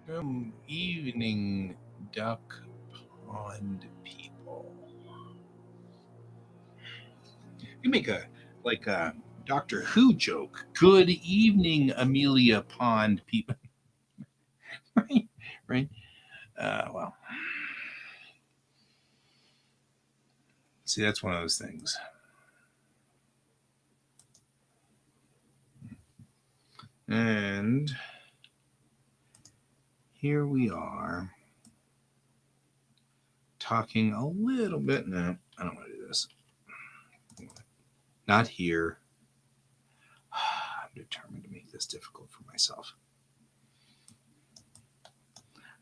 Good evening, Duck Pond people. You make a Doctor Who joke. Good evening, Amelia Pond people. right, right. Well, see, that's one of those things. And here we are talking a little bit. No, I don't want to do this. Not here. I'm determined to make this difficult for myself.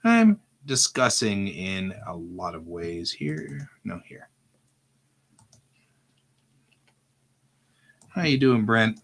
I'm discussing in a lot of ways here. No, here. How you doing, Brent?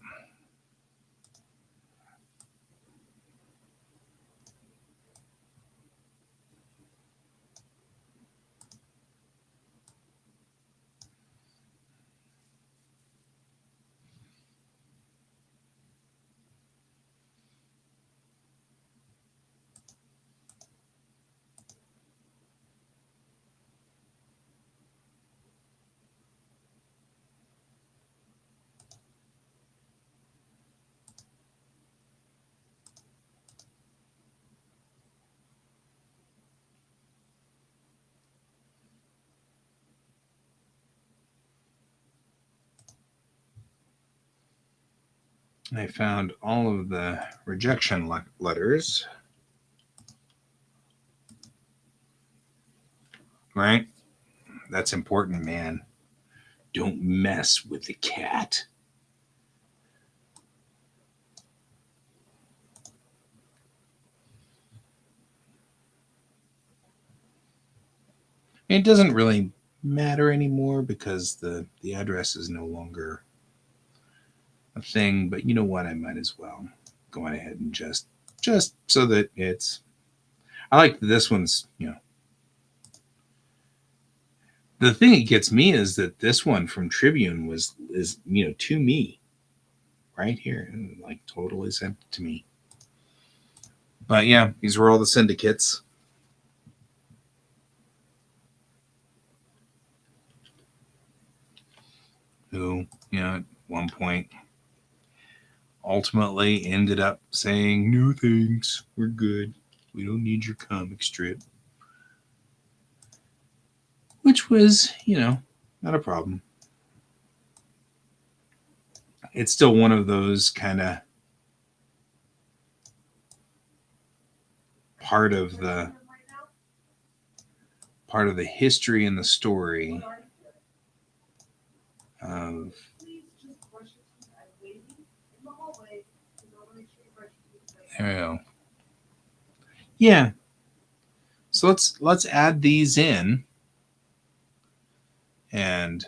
I found all of the rejection letters. Right? That's important, man. Don't mess with the cat. It doesn't really matter anymore because the address is no longer a thing, but you know what? I might as well go on ahead and just so that it's. I like this one's. The thing that gets me is that this one from Tribune is to me, right here, like totally sent to me. But yeah, these were all the syndicates. Who, at one point ultimately ended up saying, no thanks, we're good. We don't need your comic strip. Which was, not a problem. It's still one of those kind of part of the history and the story of there we go. Yeah. So let's add these in and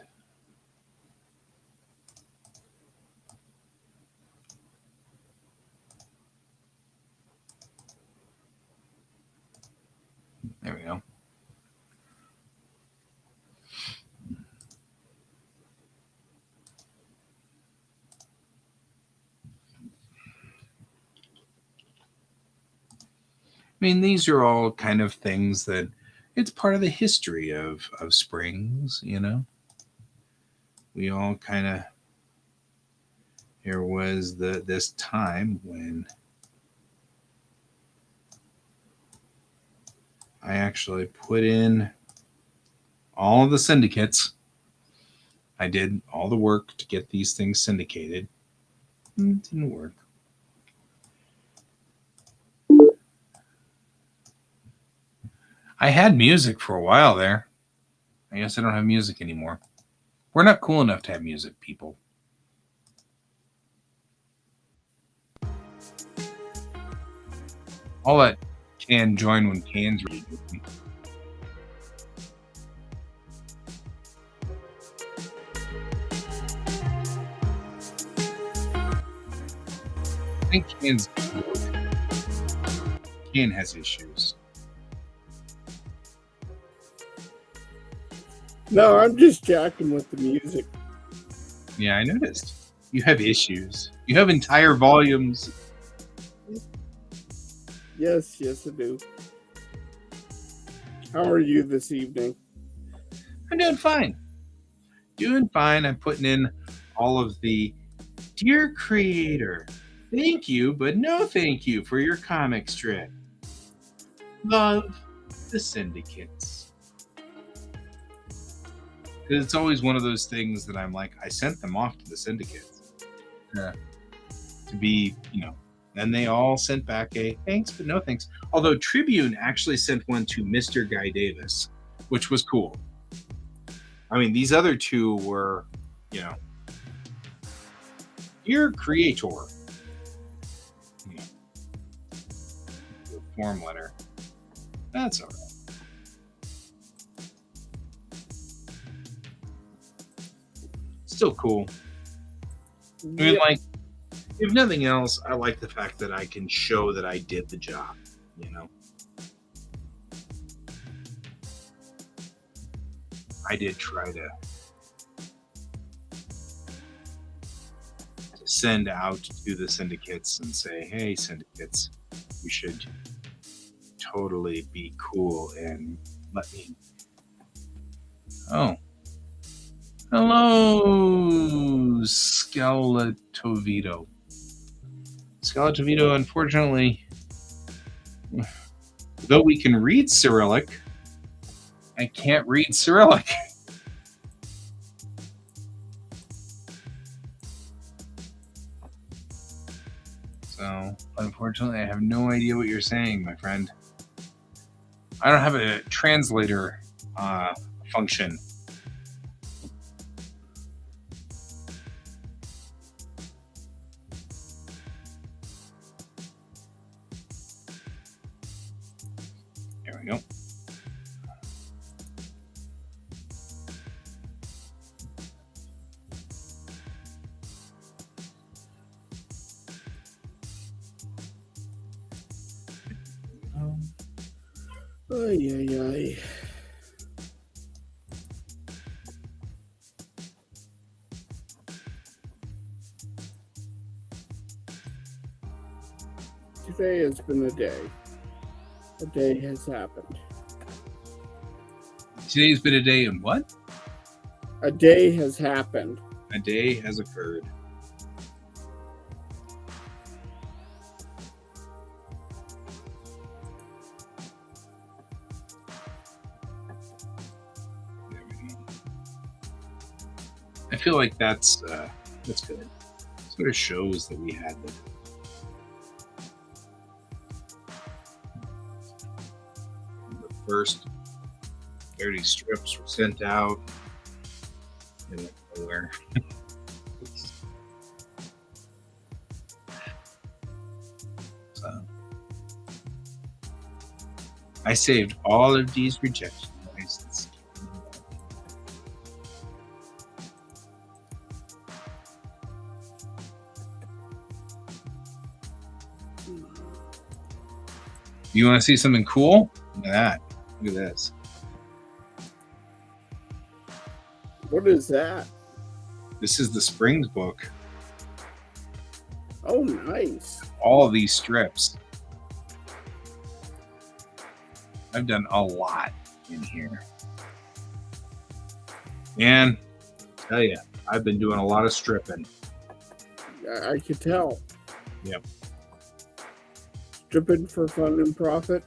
there we go. I mean, these are all kind of things that it's part of the history of Springs, we all kind of, there was this time when I actually put in all of the syndicates. I did all the work to get these things syndicated. It didn't work. I had music for a while there. I guess I don't have music anymore. We're not cool enough to have music, people. I'll let Can join when Can's ready. I think Can has issues. No, I'm just jacking with the music. Yeah, I noticed. You have issues. You have entire volumes. Yes, I do. How are you this evening? I'm doing fine. Doing fine. I'm putting in all of the dear creator. Thank you, but no thank you for your comic strip. Love the syndicates. Because it's always one of those things that I'm like, I sent them off to the syndicates to be, and they all sent back a thanks, but no thanks. Although Tribune actually sent one to Mr. Guy Davis, which was cool. I mean, these other two were, dear creator. Form letter. That's all right. Still cool. I mean, like, if nothing else, I like the fact that I can show that I did the job, I did try to send out to the syndicates and say, hey, syndicates, you should totally be cool and let me. Oh. Hello, Skeletovito. Skeletovito, unfortunately, though we can read Cyrillic, I can't read Cyrillic. So, unfortunately, I have no idea what you're saying, my friend. I don't have a translator function. There we go. Ay. Today has been a day. A day has happened. Today's been a day in what? A day has happened. A day has occurred. I feel like that's good. Sort of shows that we had the first 30 strips were sent out. They went nowhere. So I saved all of these rejection licenses. You want to see something cool? Look at that. Look at this. What is that? This is the Springs book. Oh, nice. All of these strips. I've done a lot in here. And I'll tell you, I've been doing a lot of stripping. I could tell. Yep. Stripping for fun and profit.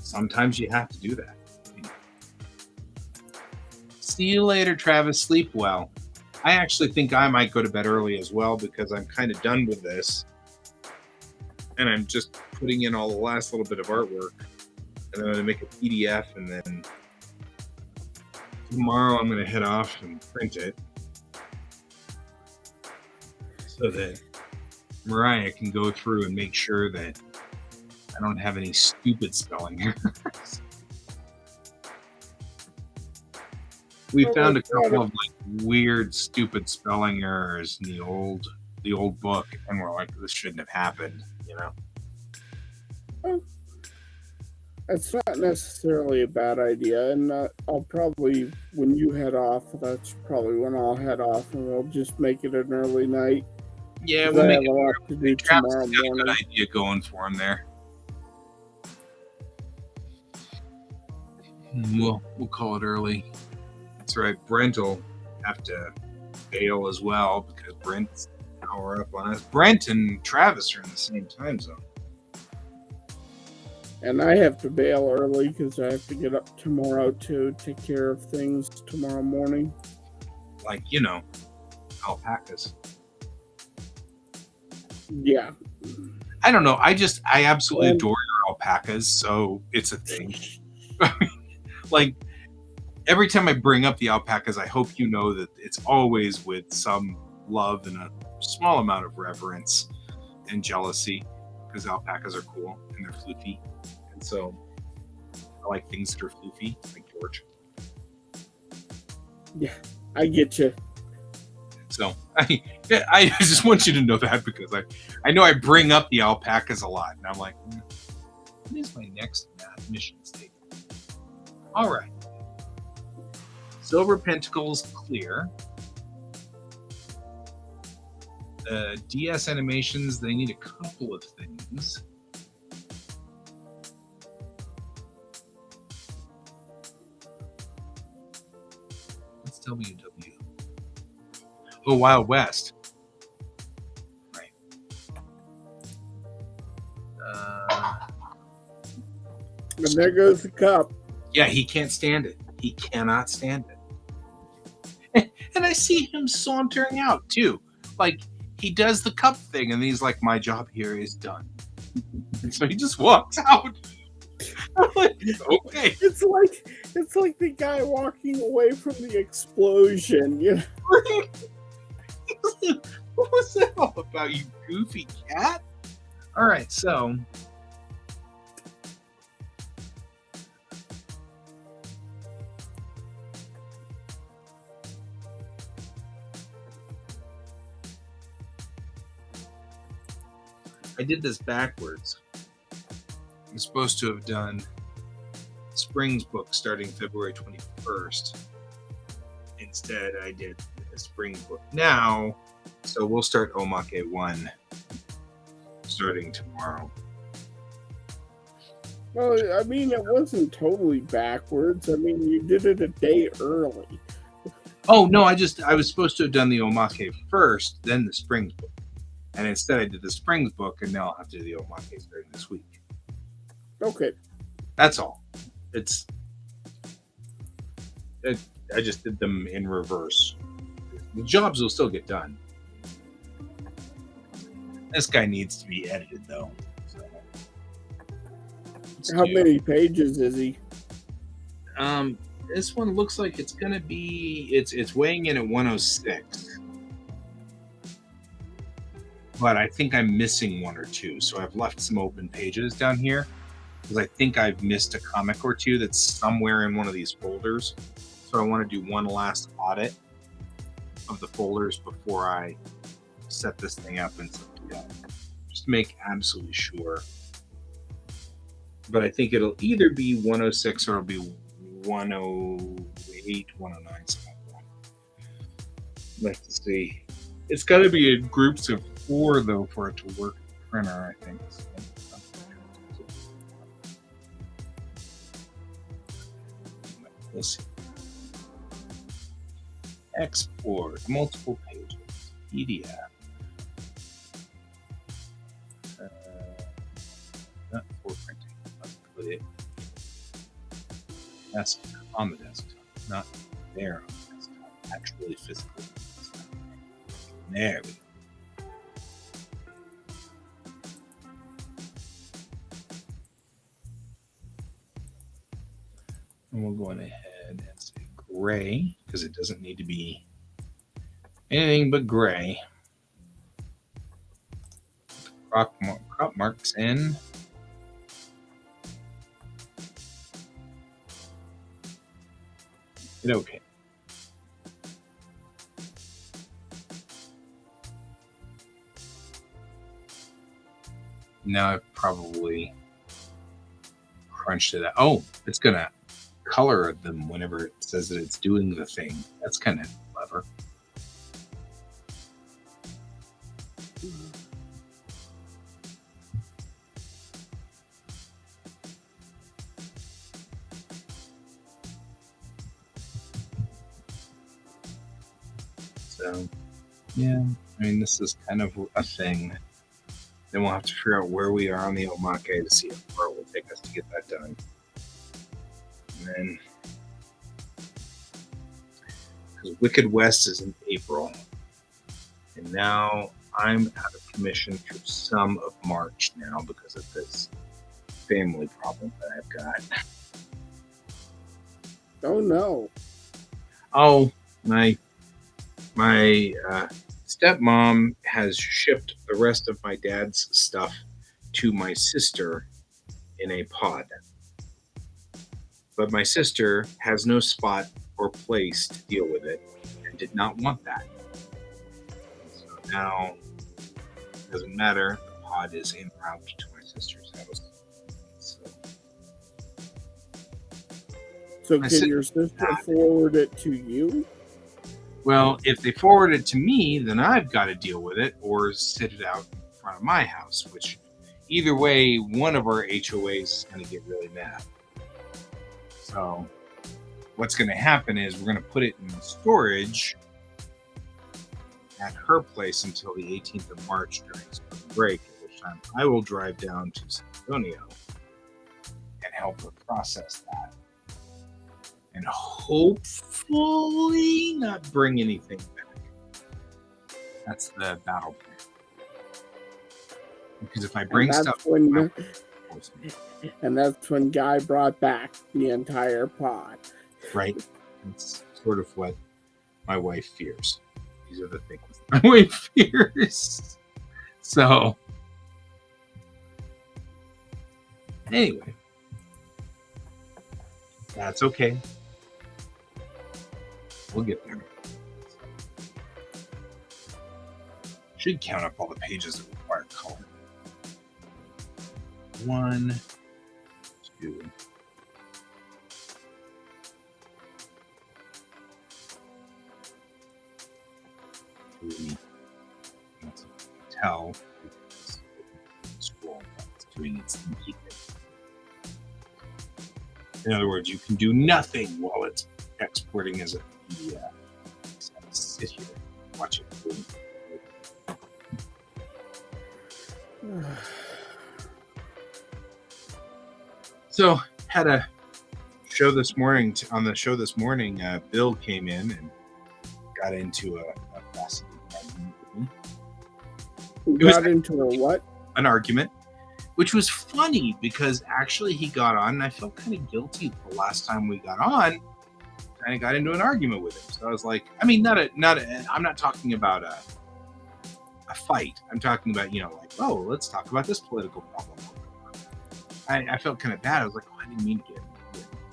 Sometimes you have to do that. See you later, Travis. Sleep well. I actually think I might go to bed early as well because I'm kind of done with this. And I'm just putting in all the last little bit of artwork. And then I'm going to make a PDF. And then tomorrow I'm going to head off and print it. So that Mariah can go through and make sure that I don't have any stupid spelling errors. We found a couple of like weird, stupid spelling errors in the old book, and we're like, this shouldn't have happened, you know. It's not necessarily a bad idea, and I'll probably, when you head off, that's probably when I'll head off, and we'll just make it an early night. Yeah, we'll make it. A lot to do tomorrow morning. Got a good idea going for him there. We'll call it early. That's right. Brent will have to bail as well because Brent's an hour up on us. Brent and Travis are in the same time zone. And I have to bail early because I have to get up tomorrow to take care of things tomorrow morning. Like, alpacas. Yeah. I don't know. I absolutely adore your alpacas, so it's a thing. Like, every time I bring up the alpacas, I hope you know that it's always with some love and a small amount of reverence and jealousy, because alpacas are cool and they're floofy. And so I like things that are floofy, like George. Yeah, I get you. So I just want you to know that because I know I bring up the alpacas a lot, and I'm like, what is my next math mission statement? All right. Silver Pentacles clear. The DS animations, they need a couple of things. What's WW? Oh, Wild West. Right. And there goes the cup. Yeah, he can't stand it. He cannot stand it. And I see him sauntering out, too. Like, he does the cup thing, and he's like, my job here is done. And so he just walks out. I'm like, okay. It's like the guy walking away from the explosion. You know? What was that all about, you goofy cat? All right, so I did this backwards. I'm supposed to have done Spring's book starting February 21st. Instead, I did the Spring book now. So we'll start Omake 1 starting tomorrow. Well, I mean, it wasn't totally backwards. I mean, you did it a day early. Oh, no, I was supposed to have done the Omake first, then the Springs book. And instead I did the Springs book, and now I'll have to do the Omake starting this week. Okay. That's all. I just did them in reverse. The jobs will still get done. This guy needs to be edited, though. So, how many pages is he? This one looks like it's gonna be. It's weighing in at 106. But I think I'm missing one or two, so I've left some open pages down here because I think I've missed a comic or two that's somewhere in one of these folders. So I want to do one last audit of the folders before I set this thing up and set it up, just to make absolutely sure. But I think it'll either be 106 or it'll be 108, 109, something like that. Like to see. It's got to be in groups of 4, though, for it to work with the printer, I think. We'll see. Export multiple pages. PDF. Not for printing. Let's put it on the desktop, not there on the desktop. Actually, physically on the desktop. There we go. And we'll go ahead and say gray because it doesn't need to be anything but gray. Crop marks in. Hit OK. Now I've probably crunched it out. Oh, it's going to color them whenever it says that it's doing the thing. That's kind of clever. So, yeah, I mean, this is kind of a thing. Then we'll have to figure out where we are on the Omake to see how far it will take us to get that done. And then, because Wicked West is in April, and now I'm out of commission through some of March now because of this family problem that I've got. Oh no! Oh, my stepmom has shipped the rest of my dad's stuff to my sister in a pod. But my sister has no spot or place to deal with it and did not want that. So now it doesn't matter. The pod is en route to my sister's house. So can your sister forward it to you? Well, if they forward it to me, then I've got to deal with it or sit it out in front of my house, which either way, one of our HOAs is going to get really mad. So what's going to happen is we're going to put it in storage at her place until the 18th of March during spring break, at which time I will drive down to San Antonio and help her process that. And hopefully not bring anything back. That's the battle plan. Because if I bring stuff... And that's when Guy brought back the entire pod. Right. It's sort of what my wife fears. These are the things my wife fears. So... Anyway. That's okay. We'll get there. Should count up all the pages that require color. 1, 2. 3. That's a tell. Scroll. It's doing its thing. In other words, you can do nothing while it's exporting as a PDF. Just have to sit here and watch it. So, had a show this morning. On the show this morning, Bill came in and got into a fascinating argument with me. Got into a what? An argument. Which was funny because actually he got on, and I felt kind of guilty the last time we got on. And I got into an argument with him. So I was like, I mean, I'm not talking about a fight. I'm talking about, like, oh, let's talk about this political problem. I felt kind of bad. I was like, oh, I didn't mean to get him.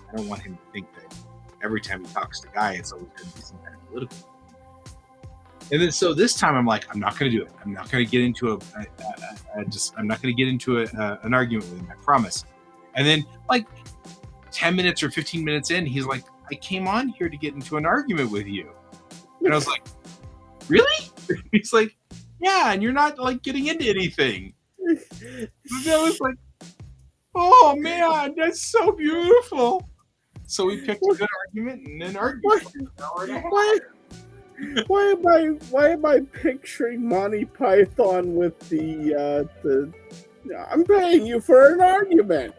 I don't want him to think that every time he talks to Guy, it's always going to be some kind of political problem. And then, so this time I'm like, I'm not going to do it. I'm not going to get into I'm not going to get into an argument with him. I promise. And then like 10 minutes or 15 minutes in, he's like, I came on here to get into an argument with you. And I was like, really? He's like, yeah. And you're not like getting into anything. And I was like, oh man, that's so beautiful. So we picked a good argument and then argued. Why am I picturing Monty Python with the I'm paying you for an argument.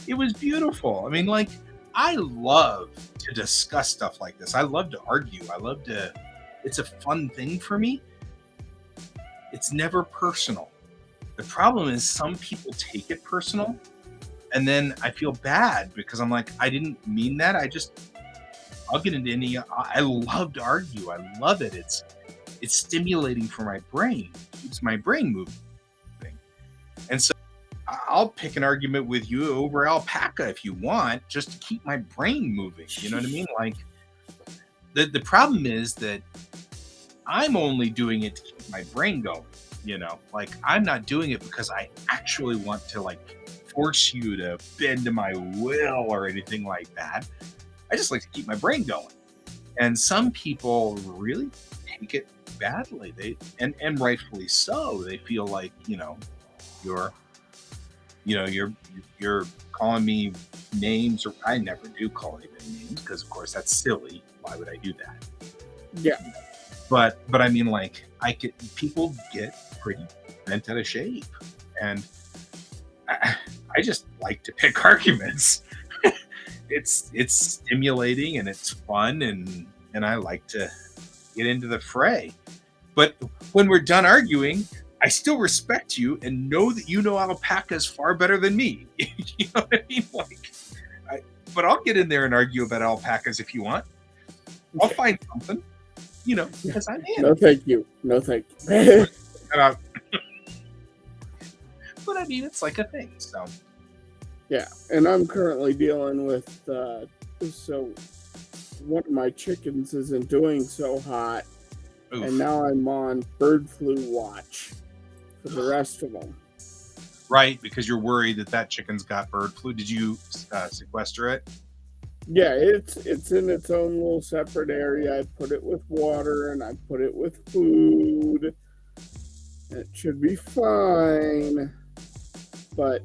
It was beautiful. I mean, like, I love to discuss stuff like this. I love to argue. It's a fun thing for me. It's never personal. The problem is some people take it personal, and then I feel bad because I'm like, I didn't mean that. I'll get into I love to argue. I love it. It's stimulating for my brain. It keeps my brain moving. And so I'll pick an argument with you over alpaca if you want, just to keep my brain moving. You know what I mean? Like, the problem is that I'm only doing it to keep my brain going. Like, I'm not doing it because I actually want to, like, force you to bend to my will or anything like that. I just like to keep my brain going. And some people really take it badly. And rightfully so. They feel like, you're you're calling me names, or I never do call anybody names because of course that's silly. Why would I do that? Yeah. But I mean, like, people get pretty bent out of shape, and I just like to pick arguments. It's stimulating and it's fun, and I like to get into the fray. But when we're done arguing, I still respect you and know that you know alpacas far better than me. You know what I mean? Like, but I'll get in there and argue about alpacas if you want. I'll find something, because I'm in. No, thank you. No, thank you. But I mean, it's like a thing. So yeah, and I'm currently dealing with so one of my chickens isn't doing so hot, oof. And now I'm on bird flu watch for the rest of them. Right, because you're worried that chicken's got bird flu. Did you sequester it? Yeah, it's in its own little separate area. I put it with water and I put it with food. It should be fine, but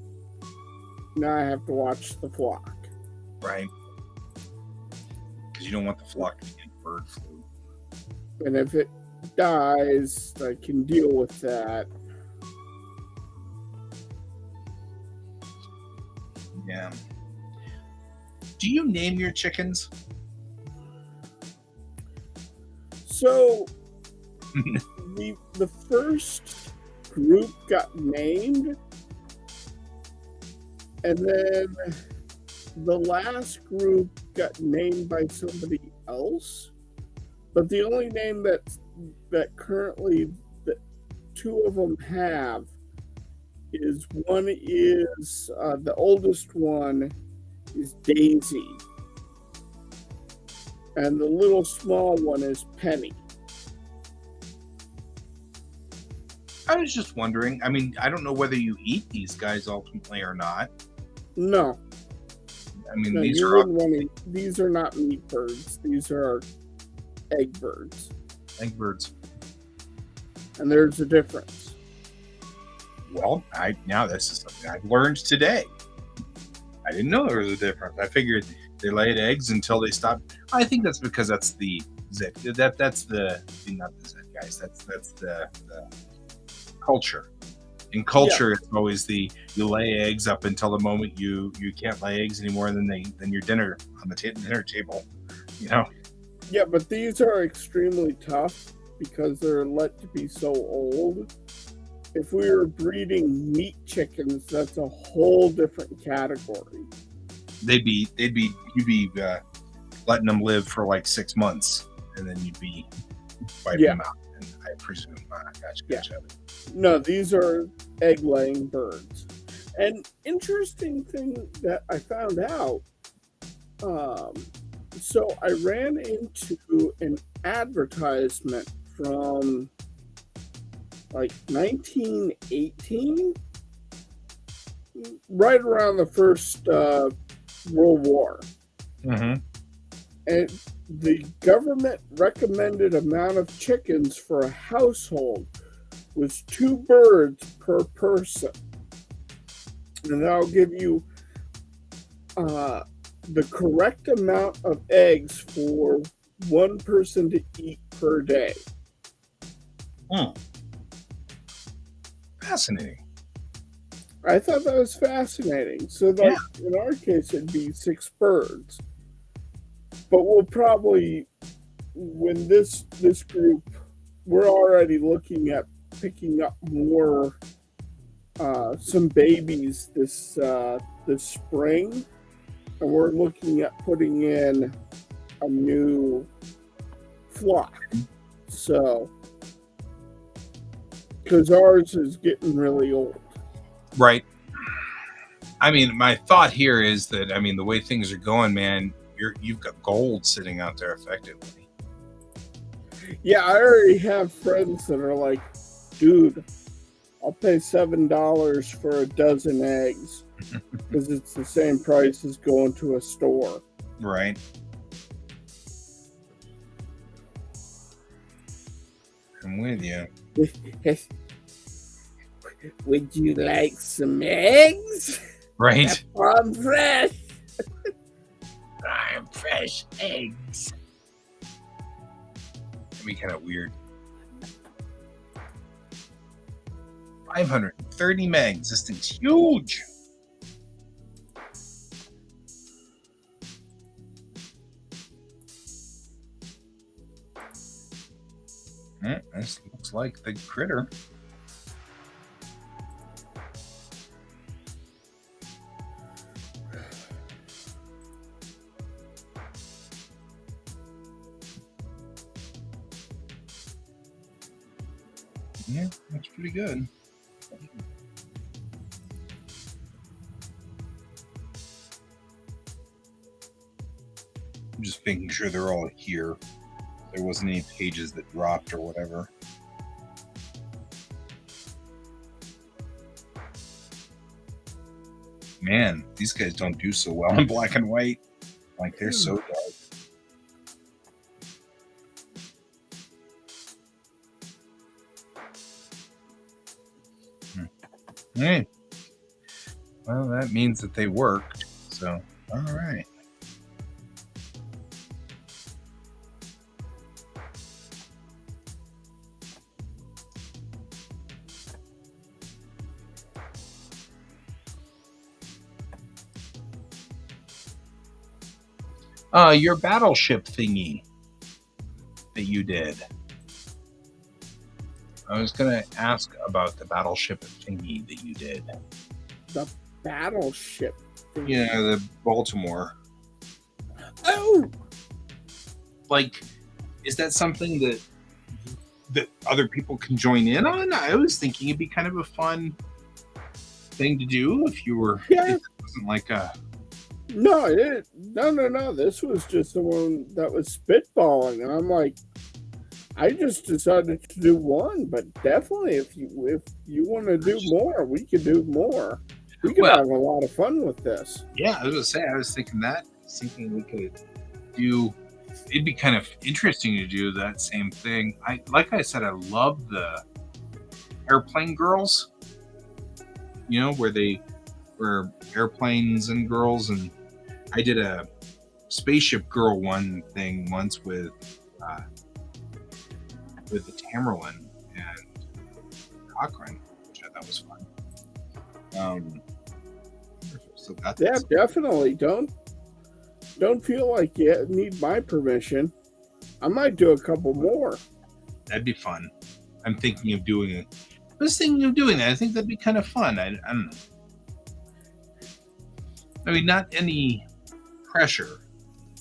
now I have to watch the flock. Right, because you don't want the flock to get bird flu. And if it dies, I can deal with that. Yeah. Do you name your chickens? So the first group got named, and then the last group got named by somebody else. But the only name that currently the two of them have is one is the oldest one is Daisy, and the little small one is Penny. I was just wondering. I mean, I don't know whether you eat these guys ultimately or not. No. I mean, no, these are not meat birds. These are egg birds. Egg birds. And there's a difference. Well, now this is something I've learned today. I didn't know there was a difference. I figured they laid eggs until they stopped. I think that's because that's the Zed. That's the not the Zed guys. That's the culture. In culture, It's always you lay eggs up until the moment you can't lay eggs anymore, and then your dinner on the dinner table. Yeah, but these are extremely tough because they're let to be so old. If we were breeding meat chickens, that's a whole different category. You'd be letting them live for like 6 months, and then you'd be wiping them out. And I presume, gotcha. No, these are egg-laying birds. An interesting thing that I found out. So I ran into an advertisement from like 1918, right around the First World War. Mm-hmm. And the government recommended amount of chickens for a household was 2 birds per person. And that'll give you the correct amount of eggs for one person to eat per day. Hmm. Fascinating. I thought that was fascinating. So, Yeah. like in our case, it'd be 6 birds, but we'll probably when this group, we're already looking at picking up more some babies this spring, and we're looking at putting in a new flock. So, because ours is getting really old. Right. I mean, my thought here is that, I mean, the way things are going, man, you've got gold sitting out there effectively. Yeah, I already have friends that are like, dude, I'll pay $7 for a dozen eggs because it's the same price as going to a store. Right. I'm with you. Would you like some eggs? Right. I'm fresh. I'm fresh eggs. That'd be kind of weird. 530 megs. This thing's huge. This looks like the critter. Yeah, that's pretty good. I'm just making sure they're all here. There wasn't any pages that dropped or whatever. Man, these guys don't do so well in black and white. Like, they're so dark. Hey. Well, that means that they worked. So, all right. Your battleship thingy that you did. I was going to ask about the battleship thingy that you did. The battleship thing. Yeah, the Baltimore. Oh! Like, is that something that other people can join in on? I was thinking it'd be kind of a fun thing to do if you were. Yeah. If it wasn't like a. No, no. This was just the one that was spitballing, and I'm like, I just decided to do one, but definitely if you want to do more, we could do more. We could Well, have a lot of fun with this. yeah, I was gonna say. I was thinking that. I was thinking we could do. It'd be kind of interesting to do that same thing. Like I said, I love the airplane girls. You know, where they were airplanes and girls, and I did a spaceship girl one thing once with the Tamerlan and Cochrane, which I thought was fun. So that's Yeah, definitely. Don't feel like you need my permission. I might do a couple more. that'd be fun. I'm thinking of doing it. I was thinking of doing that. I think that'd be kind of fun. I don't know. I mean, not any pressure.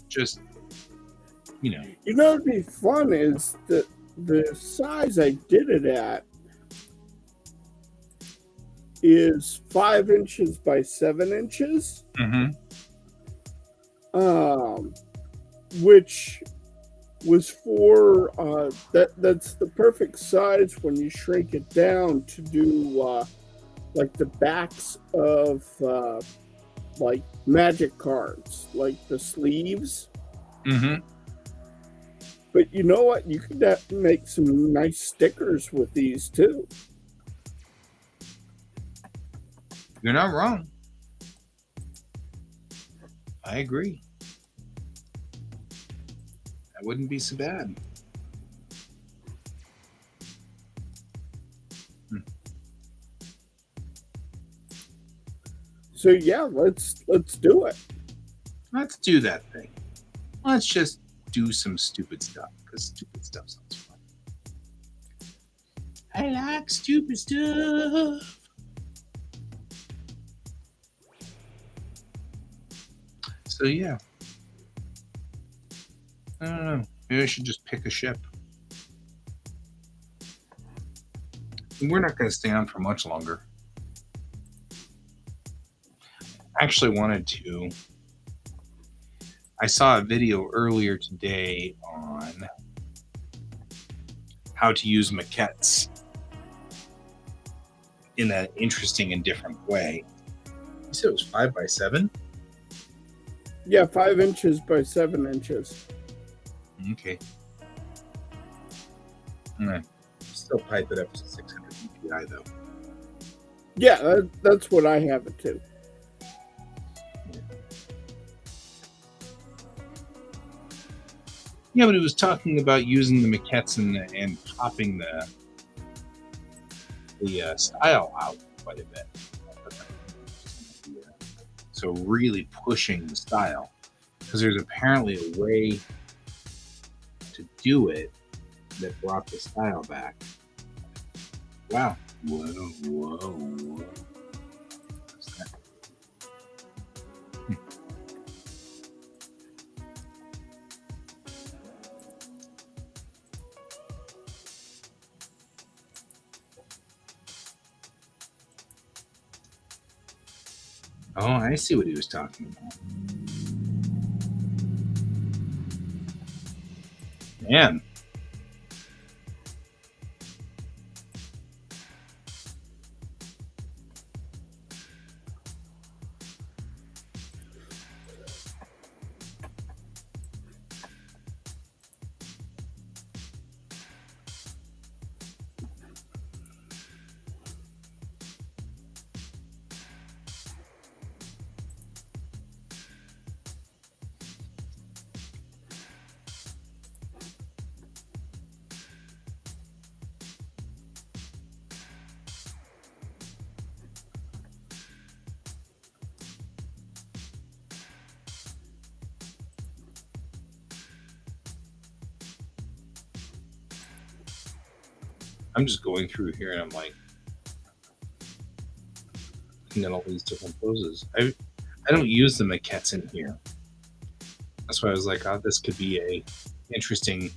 Just, you know. You know, what'd be fun is that the size I did it at is 5 inches by 7 inches. Mm-hmm. Which was for that's the perfect size when you shrink it down to do like the backs of like magic cards, like the sleeves. Mm-hmm. But you know what? You could make some nice stickers with these too. You're not wrong. I agree. That wouldn't be so bad. So yeah, let's do it. Let's do that thing. Let's just do some stupid stuff because stupid stuff sounds fun. I like stupid stuff. So yeah, I don't know. Maybe I should just pick a ship. We're not going to stay on for much longer. I actually wanted to. I saw a video earlier today on how to use maquettes in an interesting and different way. You said it was 5x7? Yeah, 5 inches by 7 inches. Okay. Still pipe it up to 600 DPI though. Yeah, that's what I have it to. Yeah, but it was talking about using the maquettes and popping the style out quite a bit. So really pushing the style, because there's apparently a way to do it that brought the style back. Wow. Whoa. What's that? Oh, I see what he was talking about. Man. I'm just going through here and I'm like, looking at all these different poses. I don't use the maquettes in here. That's why I was like, oh, this could be a interesting.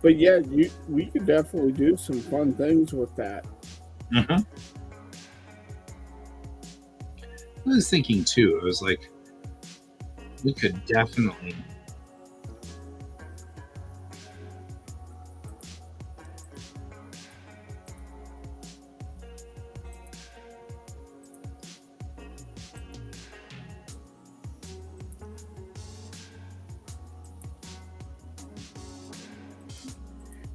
But yeah, we could definitely do some fun things with that. Mm-hmm. I was thinking too. I was like, we could definitely.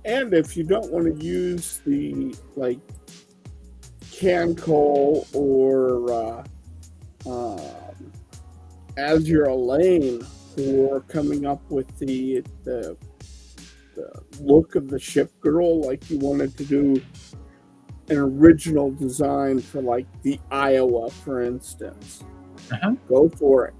And if you don't want to use the like can coal or Azure Lane for coming up with the look of the ship girl, like you wanted to do an original design for like the Iowa, for instance, go for it.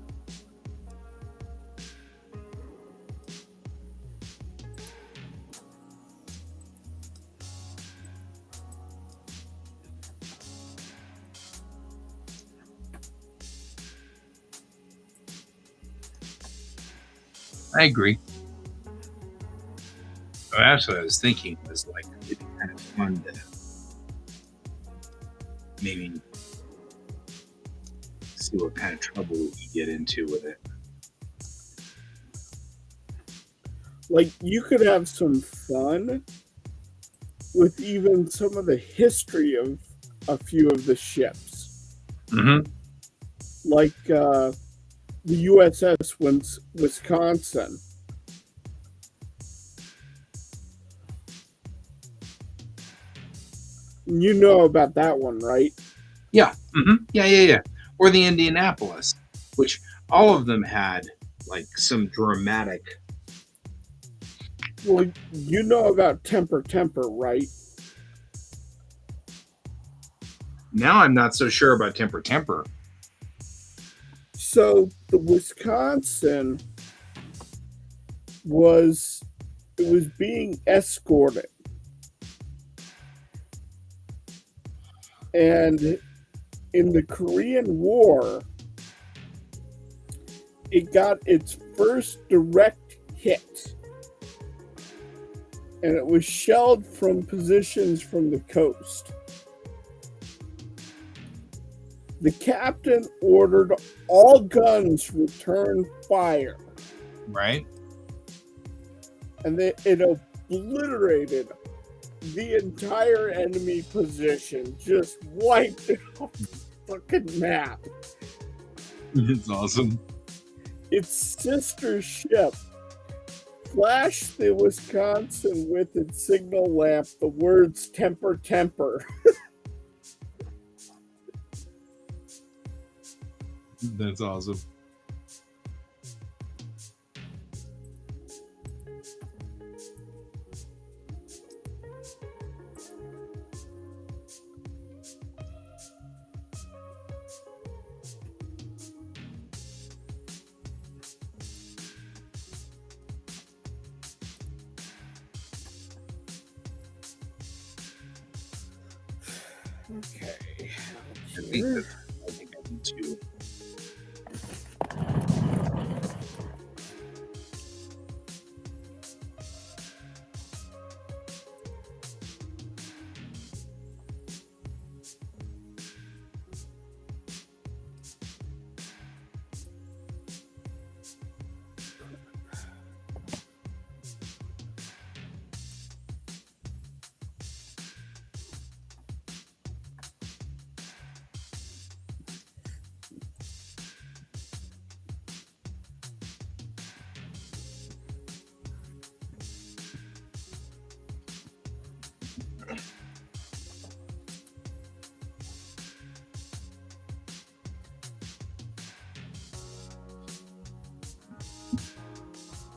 I agree. But that's what I was thinking was like it'd be kind of fun to maybe see what kind of trouble we could get into with it. Like you could have some fun with even some of the history of a few of the ships. Mm-hmm. Like the USS Wisconsin. You know about that one, right? Yeah. Yeah. Or the Indianapolis, which all of them had like some dramatic. Well, you know about Temper, right? Now I'm not so sure about Temper. So the Wisconsin was it was being escorted, and in the Korean War, it got its first direct hit, and it was shelled from positions from the coast. The captain ordered all guns return fire, Right? and it obliterated the entire enemy position, just wiped it off the fucking map. It's awesome. Its sister ship flashed the Wisconsin with its signal lamp the words Temper. That's awesome. Okay. I think I need to.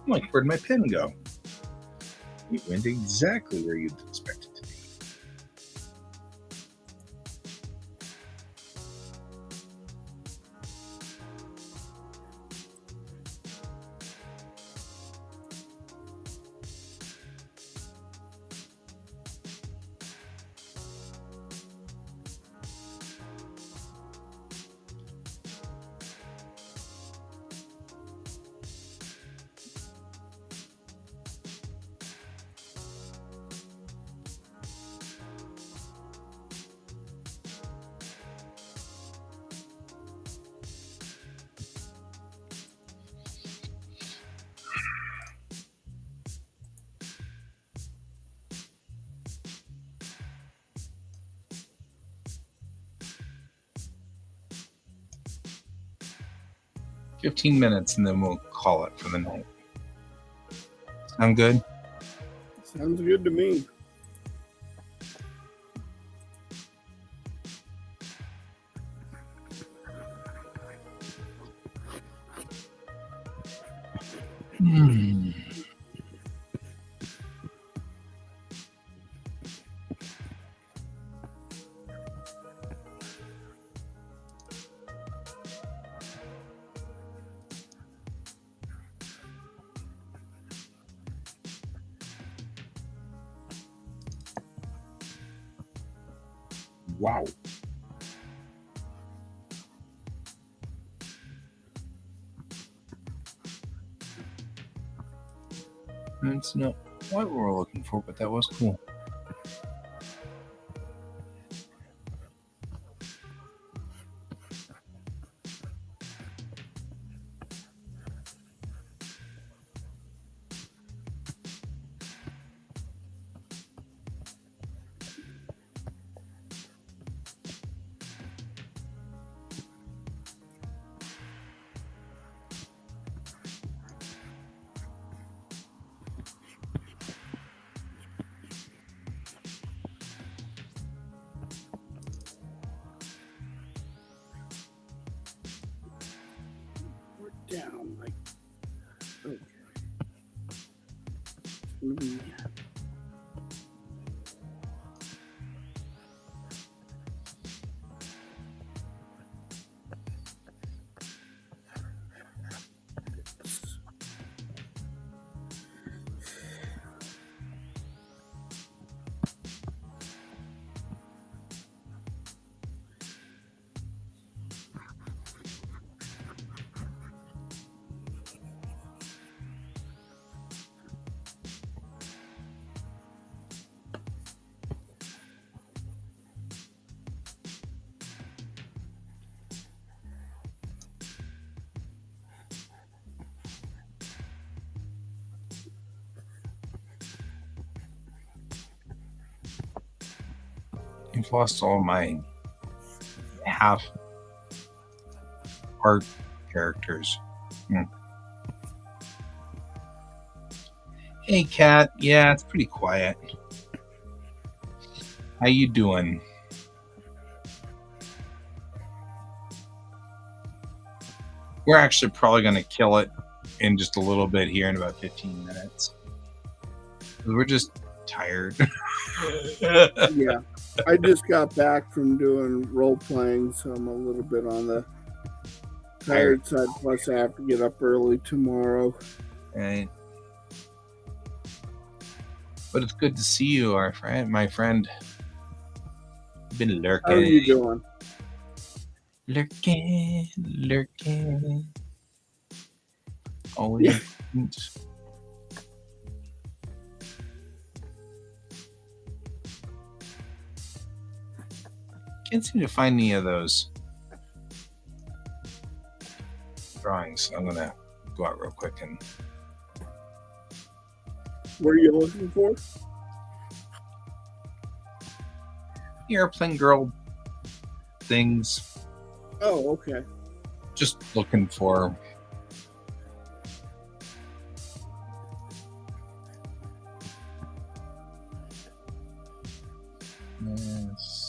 I'm like, where'd my pen go? It went exactly where you'd expect it to be. $15 and then we'll call it for the night. Sound good? Sounds good to me. Wow. That's not what we were looking for, but that was cool. down. Like, okay. It's gonna be. I've lost all my half art characters. Hey, Kat. Yeah, it's pretty quiet. How you doing? We're actually probably going to kill it in just a little bit here in about 15 minutes. We're just tired. Yeah. I just got back from doing role playing, so I'm a little bit on the tired side. Plus, I have to get up early tomorrow. Right. But it's good to see you, my friend. Been lurking. How are you doing? Lurking. Always. Yeah. Can't seem to find any of those drawings. I'm gonna go out real quick and. What are you looking for? The airplane girl things. Oh, okay. Just looking for. Yes.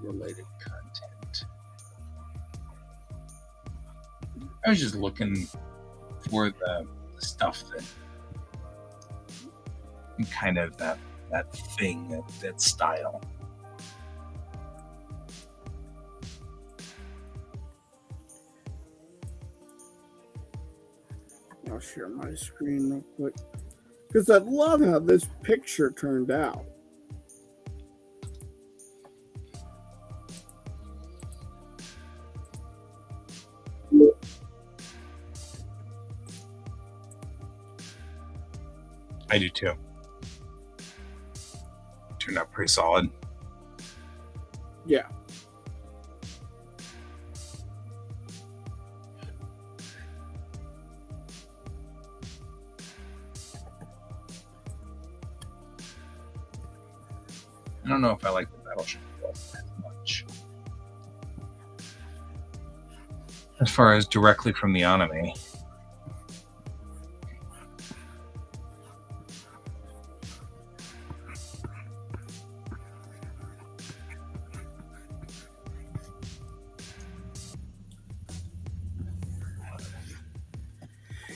Related content. I was just looking for the stuff that kind of that thing, that style. I'll share my screen real quick because I love how this picture turned out. I do too. Turned out pretty solid. Yeah. I don't know if I like the battleship as much. As far as directly from the anime.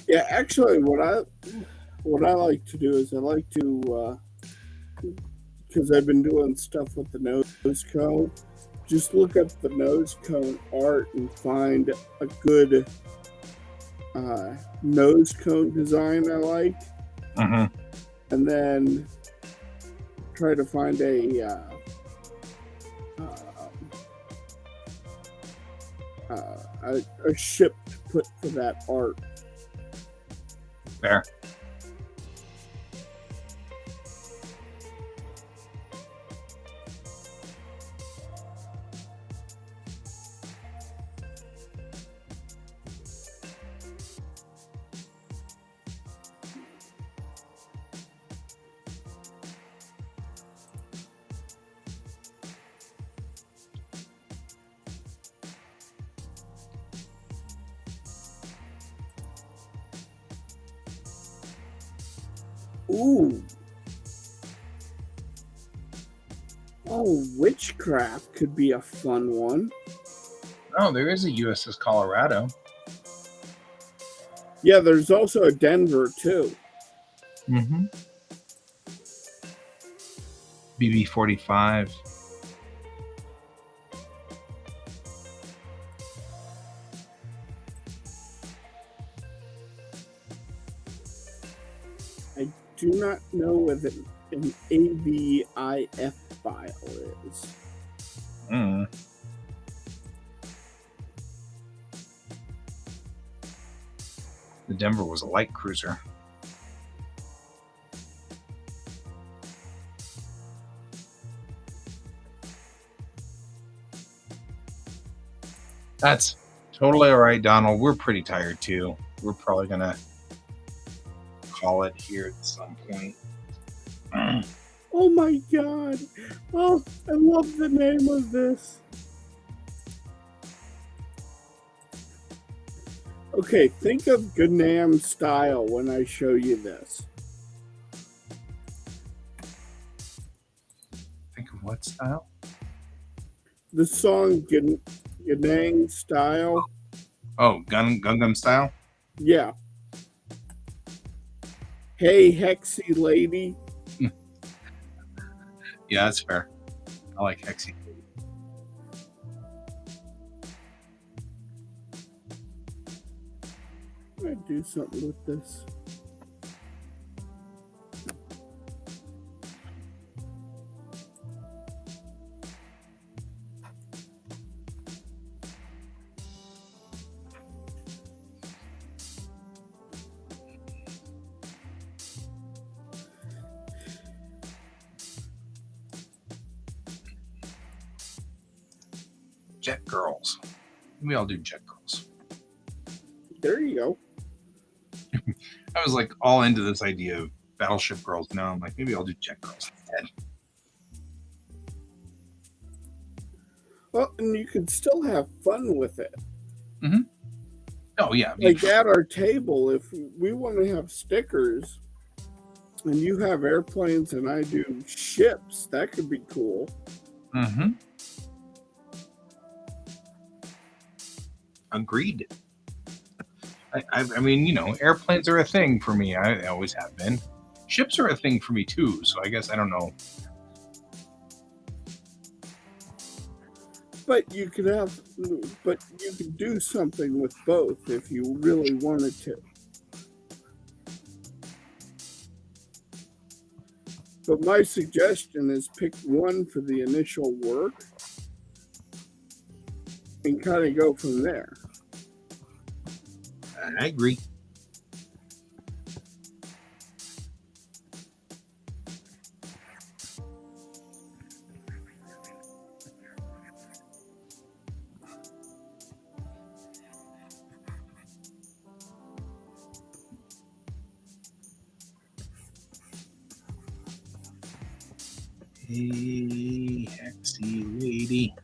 Yeah, actually, what I like to do is I like to, because I've been doing stuff with the nose cone, just look up the nose cone art and find a good nose cone design I like, and then try to find a ship to put for that art. Fair. Ooh. Oh, witchcraft could be a fun one. Oh, there is a USS Colorado. Yeah, there's also a Denver too. Mm-hmm. BB-45. I do not know what an AVIF file is. Mm. The Denver was a light cruiser. That's totally all right, Donald. We're pretty tired too. We're probably gonna call it here at some point. Oh my god. Oh, I love the name of this. Okay, think of Gangnam Style when I show you this. Think of what style? The song Gangnam Style. Oh, Gundam style? Yeah. Hey, Hexy Lady. Yeah, that's fair. I like Hexy. I do something with this. Jet Girls. Maybe I'll do Jet Girls. There you go. I was like all into this idea of Battleship Girls. Now I'm like, maybe I'll do Jet Girls instead. Well, and you can still have fun with it. Mm-hmm. Oh yeah. Like at our table, if we want to have stickers and you have airplanes and I do ships, that could be cool. Mm-hmm. Agreed. I mean, you know, airplanes are a thing for me. I always have been. Ships are a thing for me too. So I guess I don't know. But you could do something with both if you really wanted to. But my suggestion is pick one for the initial work and kind of go from there. I agree. Hey, Hexy Lady.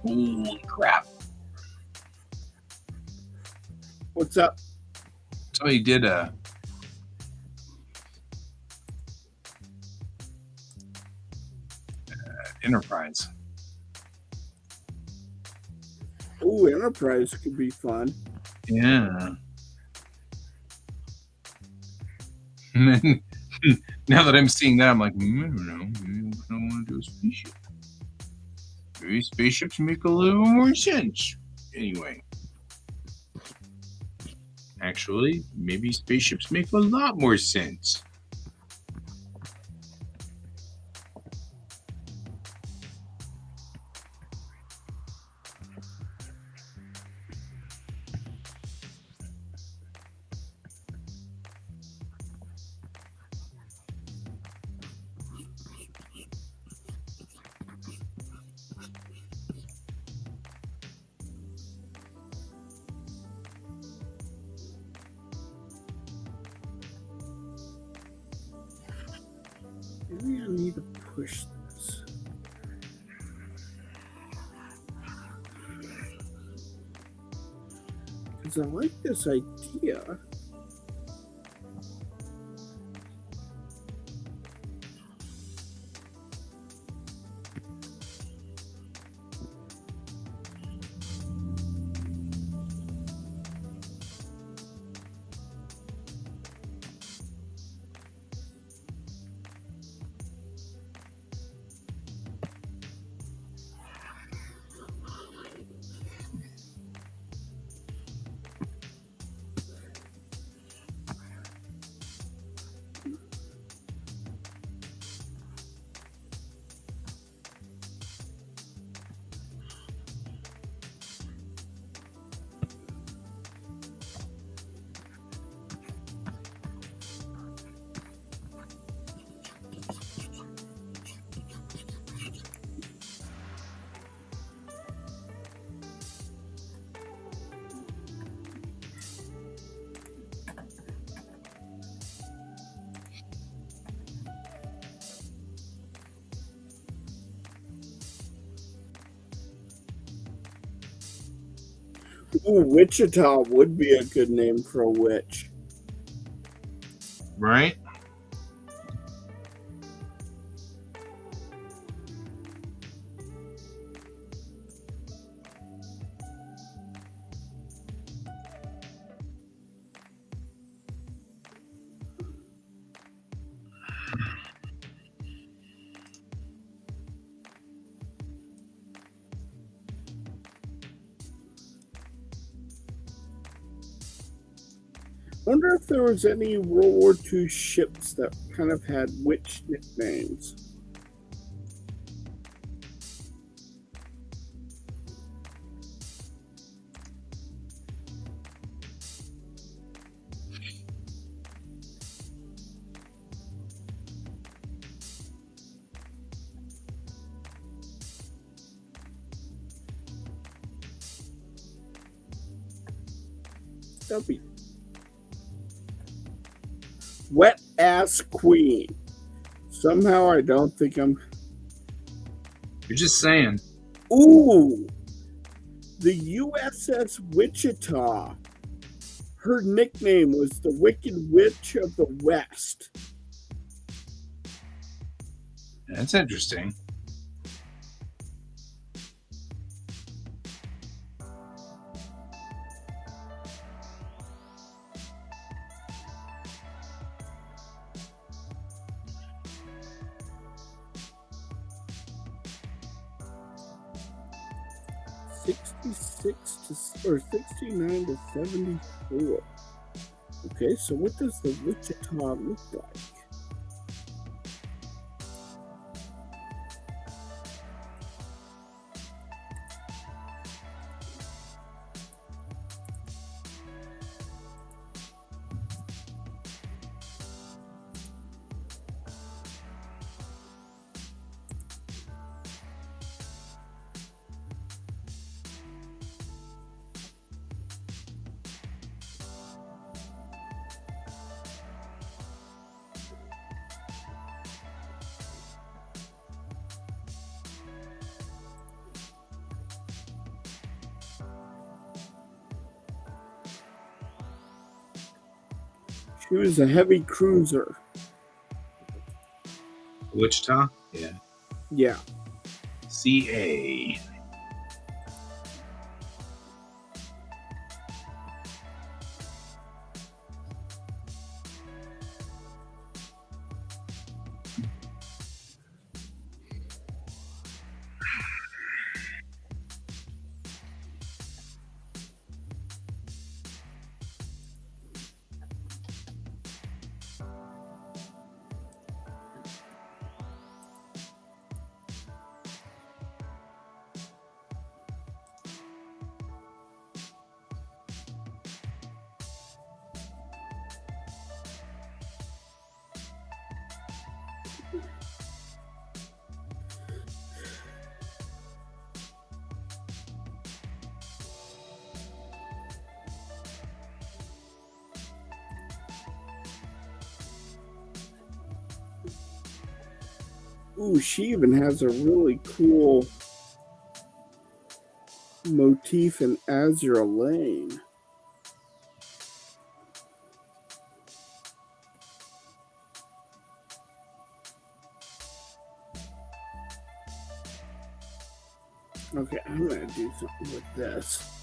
Holy crap! What's up? So he did a Enterprise. Ooh, Enterprise could be fun. Yeah. And then now that I'm seeing that, I'm like, I don't know. Maybe I want to do a spaceship. Maybe spaceships make a little more sense. Anyway. Actually, maybe spaceships make a lot more sense. Maybe I need to push this. Because I like this idea. Ooh, Wichita would be a good name for a witch. Right? Wonder if there was any World War II ships that kind of had witch nicknames. That'd be Wet Ass Queen. Somehow I don't think I'm. You're just saying. Ooh! The USS Wichita. Her nickname was the Wicked Witch of the West. That's interesting. Or 69 to 74. Okay, so what does the Wichita look like? She was a heavy cruiser. Wichita? Yeah. Yeah. CA. Ooh, she even has a really cool motif in Azure Lane. Okay, I'm gonna do something with this.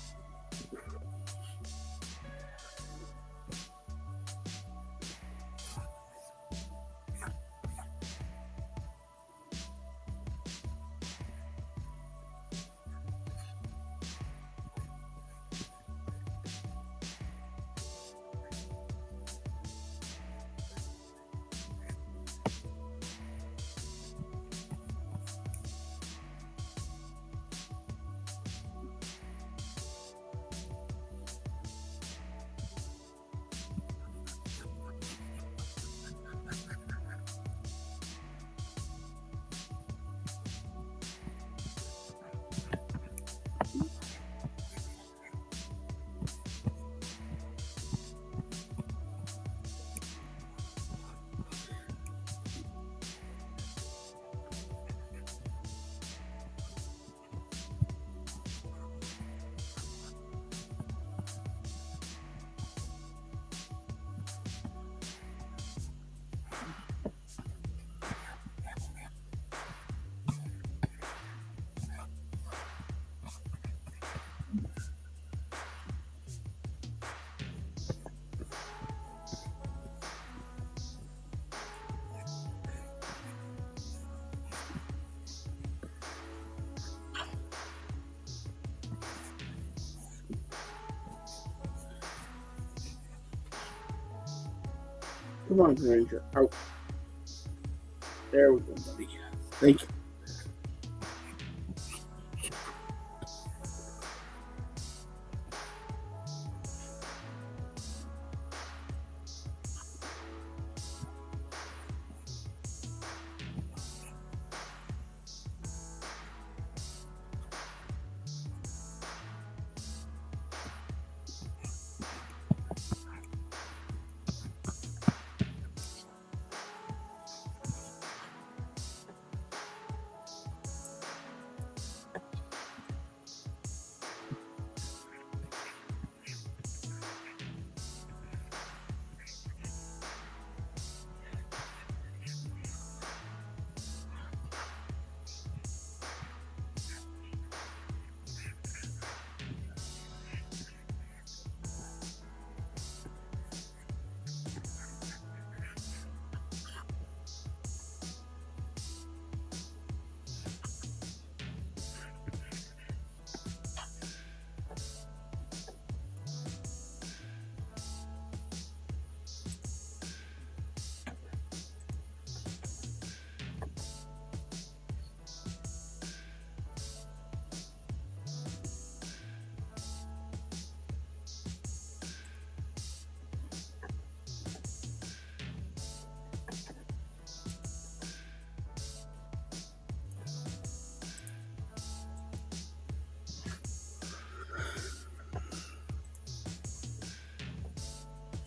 Come on, Granger. Out. There we go, buddy. Thank you.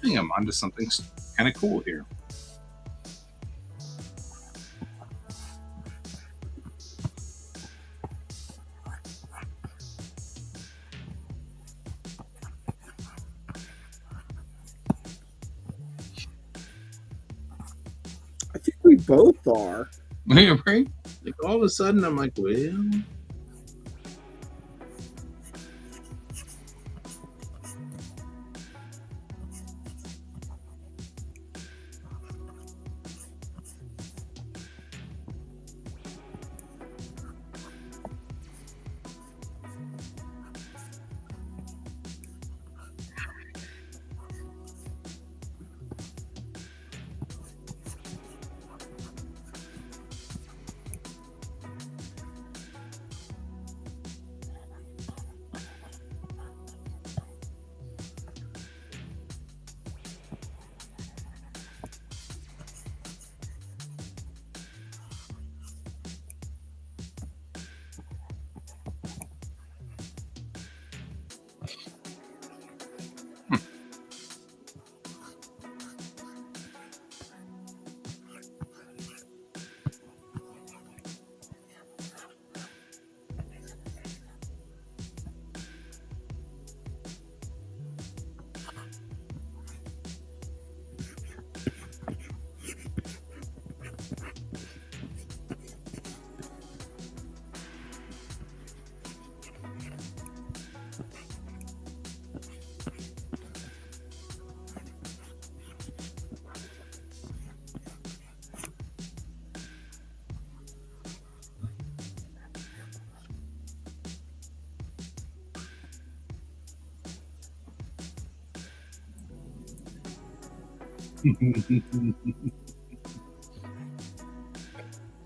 I think I'm onto something kind of cool here. I think we both are. Right? Like all of a sudden, I'm like, well,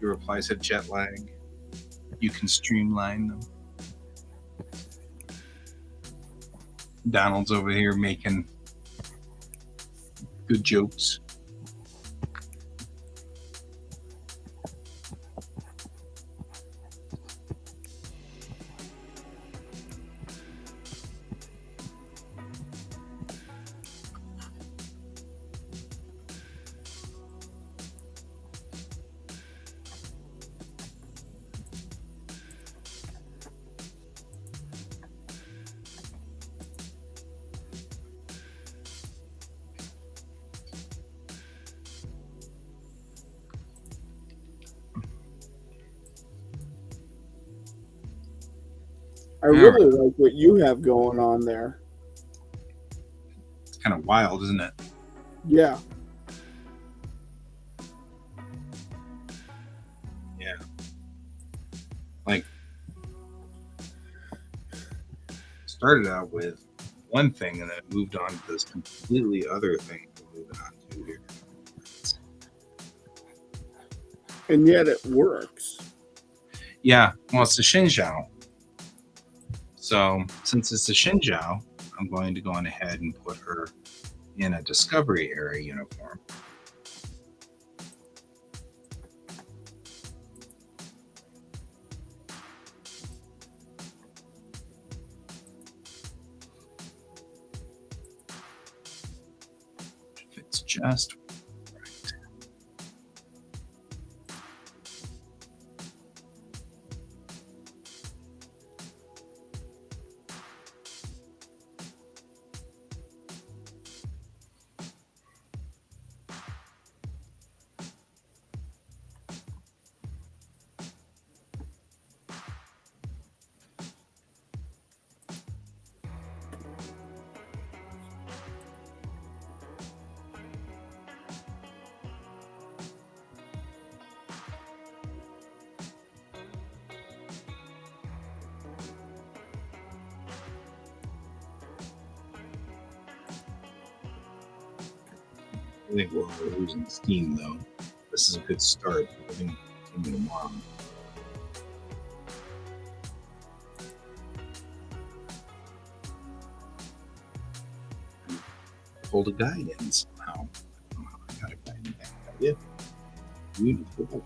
your reply said jet lag. You can streamline them. Donald's over here making good jokes. I really like what you have going on there. It's kind of wild, isn't it? Yeah. Yeah. Like, started out with one thing and then it moved on to this completely other thing we're moving on to here. And yet it works. Yeah, well, it's the Xinjiao. So, since it's the Xinjiao, I'm going to go on ahead and put her in a Discovery Area uniform. Fits just right. I think we're losing steam though. This is a good start. We're going to continue tomorrow. Hold a guide in somehow. I don't know how I got a guide in that idea. Beautiful.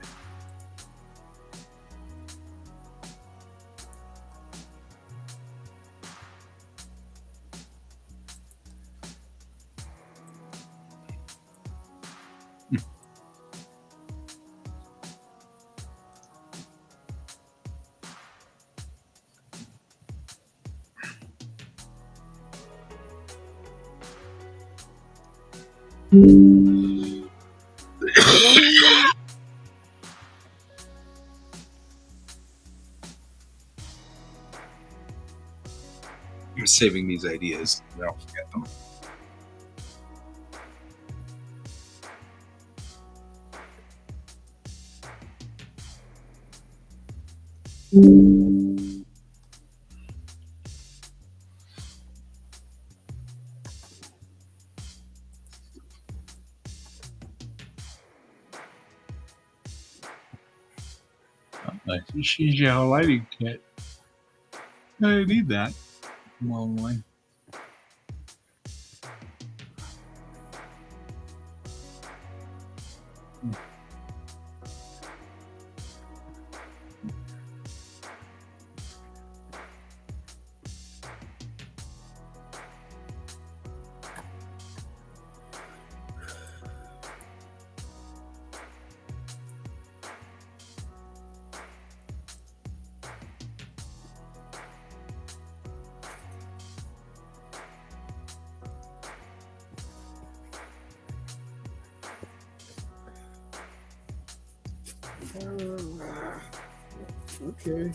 I'm saving these ideas. I don't forget them. She's a lighting kit. I need that. Long line. Okay.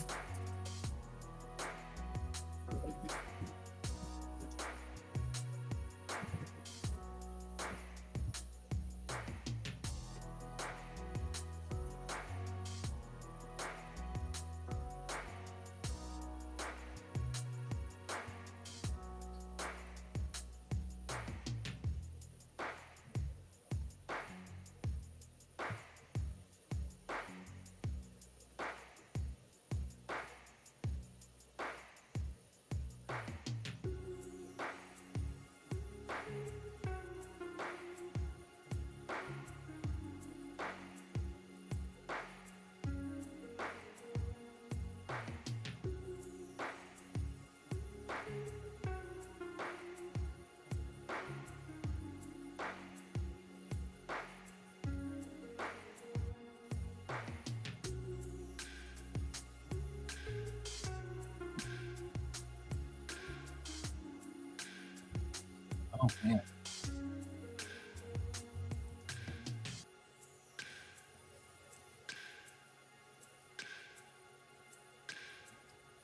Oh man.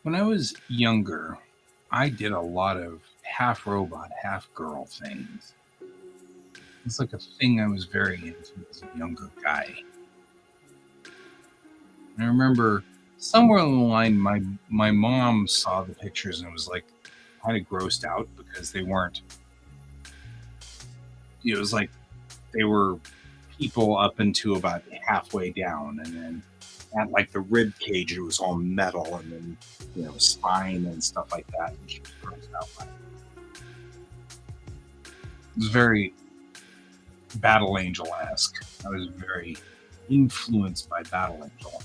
When I was younger, I did a lot of half robot, half girl things. It's like a thing I was very into as a younger guy. And I remember somewhere along the line, my mom saw the pictures and was like kind of grossed out because they weren't. It was like they were people up into about halfway down, and then at like the rib cage, it was all metal, and then spine and stuff like that. And she was grossed out by it. It was very Battle Angel esque. I was very influenced by Battle Angel.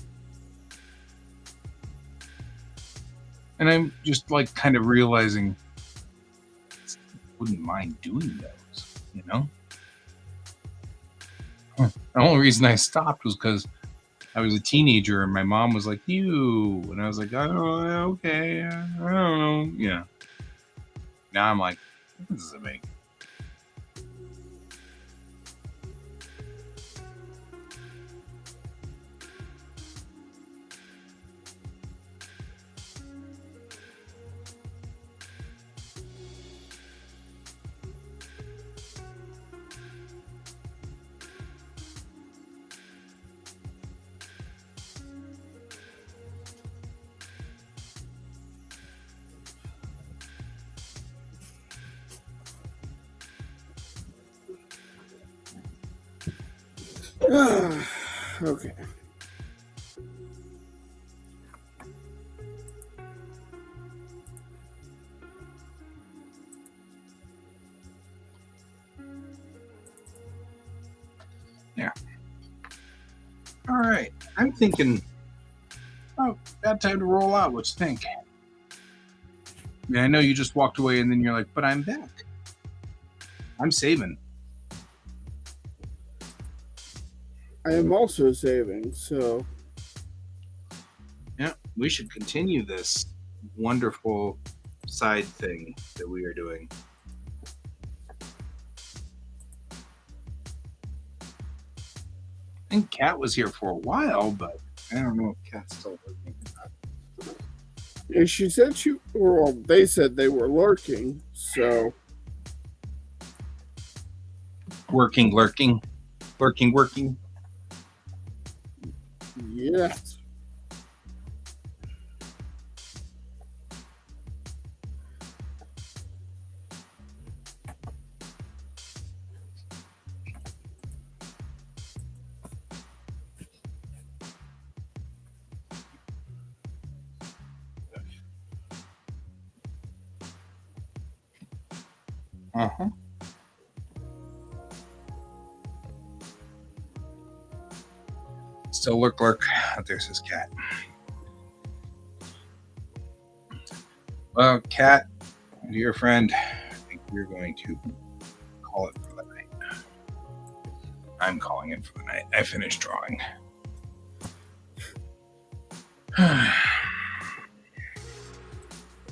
And I'm just like kind of realizing I wouldn't mind doing those, you know? The only reason I stopped was because I was a teenager and my mom was like, "You," and I was like, "Oh, okay, I don't know." Yeah. Now I'm like, "What does it make?" Okay. Yeah. All right. I'm thinking, oh, got time to roll out. What you think? Yeah, I know you just walked away and then you're like, but I'm back. I'm saving. I am also saving, so Yeah, we should continue this wonderful side thing that we are doing. I think Kat was here for a while, but I don't know if Kat's still working or not. Yeah, she said well, they said they were lurking, so Working, lurking, lurking, working. yes. Uh-huh. Still lurk, lurk. There's his cat. Well, cat, dear friend, I think we're going to call it for the night. I'm calling it for the night. I finished drawing.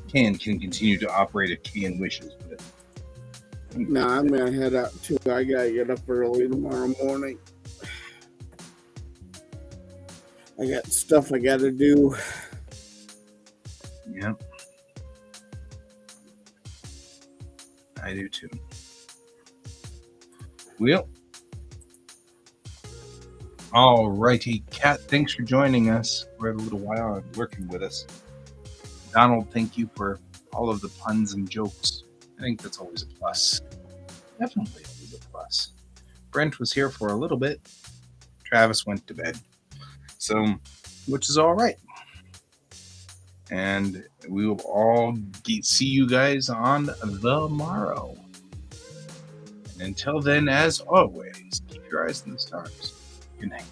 Cayen can continue to operate if Cayen wishes, but Nah, I'm gonna head out too. I gotta get up early tomorrow morning. I got stuff I gotta do. yeah, I do too. Well, alrighty, Cat, thanks for joining us for a little while and working with us. Donald, thank you for all of the puns and jokes. I think that's always a plus. Definitely always a plus. Brent was here for a little bit. Travis went to bed. So, which is all right. And we will all see you guys on the morrow. And until then, as always, keep your eyes on the stars. Good night.